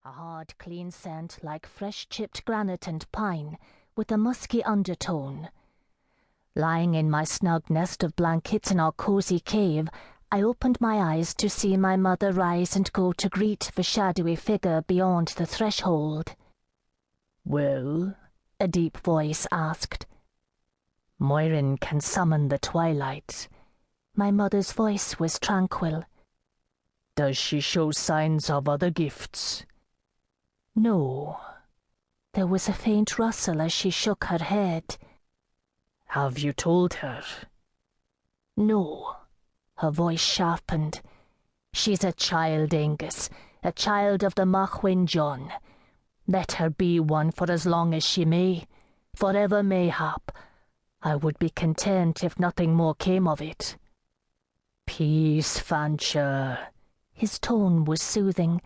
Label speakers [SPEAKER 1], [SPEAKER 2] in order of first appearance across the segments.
[SPEAKER 1] A hard, clean scent like fresh chipped granite and pine, with a musky undertone. Lying in my snug nest of blankets in our cozy cave, I opened my eyes to see my mother rise and go to greet the shadowy figure beyond the threshold. "Well?" a deep voice asked. "Moirin can summon the twilight." My mother's voice was tranquil. "Does she show signs of other gifts?" "No." There was a faint rustle as she shook her head. "Have you told her?" "No." Her voice sharpened. "She's a child, Angus, a child of the Maghuin Dhonn. Let her be one for as long as she may, forever mayhap. I would be content if nothing more came of it." "Peace, Fancher." His tone was soothing.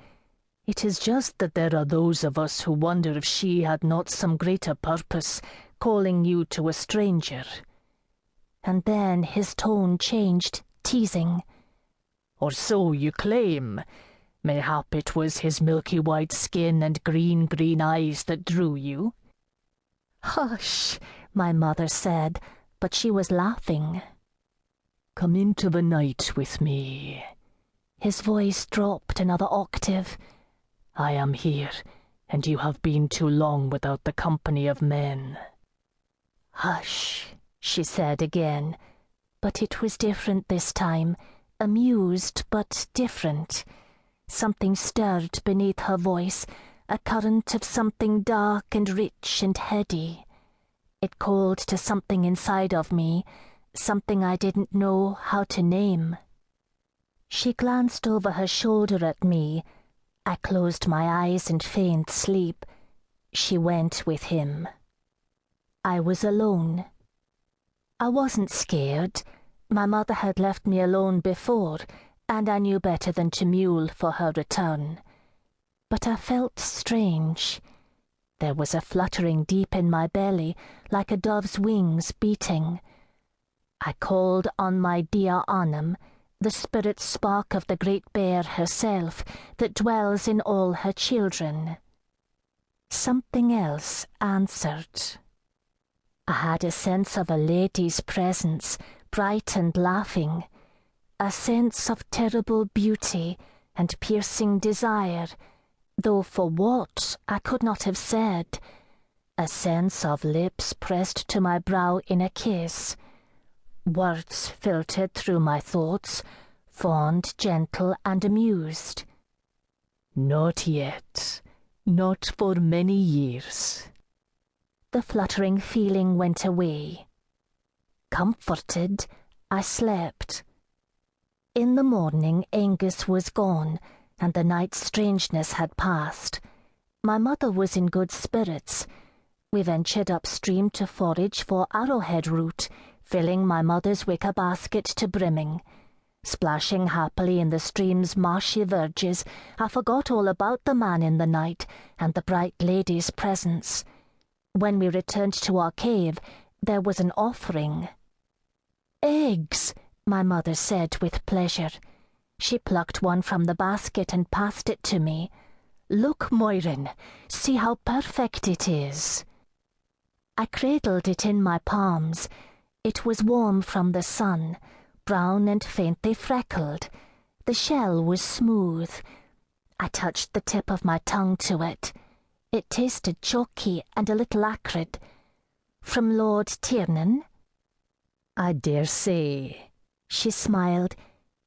[SPEAKER 1] "It is just that there are those of us who wonder if she had not some greater purpose, calling you to a stranger." And then his tone changed, teasing. "Or so you claim. Mayhap it was his milky white skin and green eyes that drew you." "Hush," my mother said, but she was laughing. "Come into the night with me." His voice dropped another octave. "I am here, and you have been too long without the company of men." "Hush," she said again, but it was different this time, amused but different. Something stirred beneath her voice, a current of something dark and rich and heady. It called to something inside of me, something I didn't know how to name. She glanced over her shoulder at me. I closed my eyes in faint sleep. She went with him. I was alone. I wasn't scared. My mother had left me alone before, and I knew better than to mule for her return. But I felt strange. There was a fluttering deep in my belly, like a dove's wings beating. I called on my dear Anam, the spirit spark of the Great Bear herself, that dwells in all her children. Something else answered. I had a sense of a lady's presence, bright and laughing, a sense of terrible beauty and piercing desire, though for what I could not have said, a sense of lips pressed to my brow in a kiss. Words filtered through my thoughts, fond, gentle, and amused. "Not yet. Not for many years." The fluttering feeling went away. Comforted, I slept. In the morning, Angus was gone, and the night's strangeness had passed. My mother was in good spirits. We ventured upstream to forage for arrowhead root, filling my mother's wicker basket to brimming. Splashing happily in the stream's marshy verges, I forgot all about the man in the night and the bright lady's presence. When we returned to our cave, there was an offering. "Eggs," my mother said with pleasure. She plucked one from the basket and passed it to me. "Look, Moirin, see how perfect it is." I cradled it in my palms. It was warm from the sun, brown and faintly freckled. The shell was smooth. I touched the tip of my tongue to it. It tasted chalky and a little acrid. "From Lord Tiernan?" "I dare say." She smiled.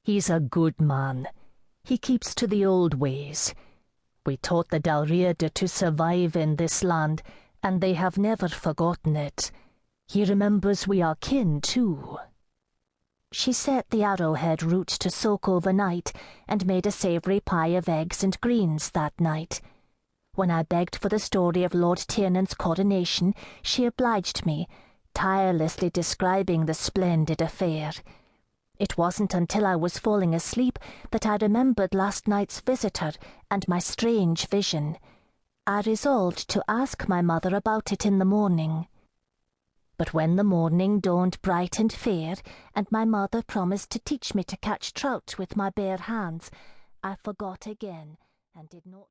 [SPEAKER 1] "He's a good man. He keeps to the old ways. We taught the Narrator to survive in this land, and they have never forgotten it. He remembers we are kin, too." She set the arrowhead root to soak overnight, and made a savoury pie of eggs and greens that night. When I begged for the story of Lord Tiernan's coronation, she obliged me, tirelessly describing the splendid affair. It wasn't until I was falling asleep that I remembered last night's visitor and my strange vision. I resolved to ask my mother about it in the morning. But when the morning dawned bright and fair, and my mother promised to teach me to catch trout with my bare hands, I forgot again and did not